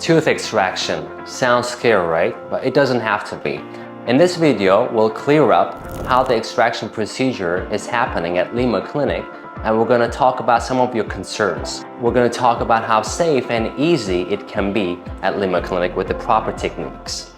Tooth extraction. Sounds scary, right? But it doesn't have to be. In this video, we'll clear up how the extraction procedure is happening at Lima Clinic, and we're going to talk about some of your concerns. We're going to talk about how safe and easy it can be at Lima Clinic with the proper techniques.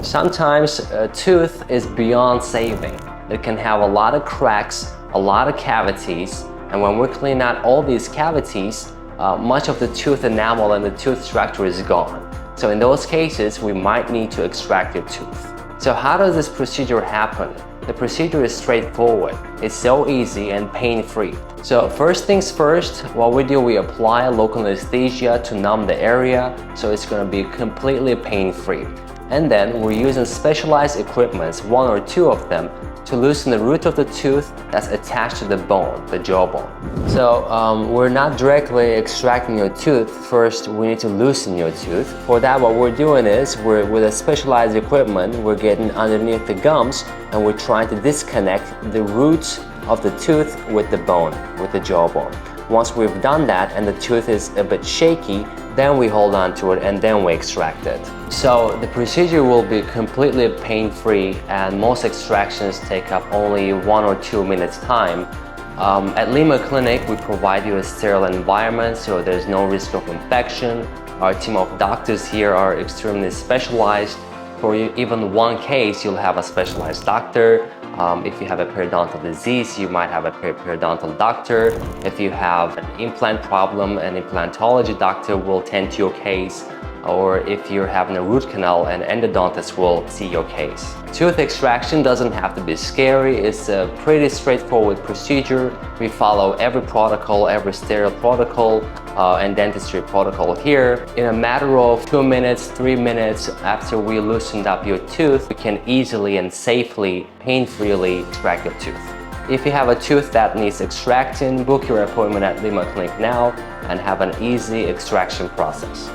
Sometimes a tooth is beyond saving. It can have a lot of cracks, a lot of cavities, and when we're cleaning out all these cavities, much of the tooth enamel and the tooth structure is gone. So in those cases, we might need to extract your tooth. So how does this procedure happen? The procedure is straightforward. It's so easy and pain-free. So first things first, what we do, we apply local anesthesia to numb the area, so it's going to be completely pain-free. And then we're using specialized equipments, one or two of them, to loosen the root of the tooth that's attached to the bone, the jawbone. So we're not directly extracting your tooth. First, we need to loosen your tooth. For that, what we're doing is, with a specialized equipment, we're getting underneath the gums and we're trying to disconnect the roots of the tooth with the bone, with the jawbone. Once we've done that and the tooth is a bit shaky, then we hold on to it and then we extract it. So the procedure will be completely pain-free, and most extractions take up only 1 or 2 minutes time. At Lima Clinic, we provide you a sterile environment, so there's no risk of infection. Our team of doctors here are extremely specialized. For even one case, you'll have a specialized doctor. If you have a periodontal disease, you might have a periodontal doctor. If you have an implant problem, an implantology doctor will tend to your case. Or if you're having a root canal, an endodontist will see your case. Tooth extraction doesn't have to be scary. It's a pretty straightforward procedure. We follow every protocol, every sterile protocol and dentistry protocol here. In a matter of 2 minutes, 3 minutes after we loosened up your tooth, we can easily and safely, pain-freely extract your tooth. If you have a tooth that needs extracting, book your appointment at Lima Clinic now and have an easy extraction process.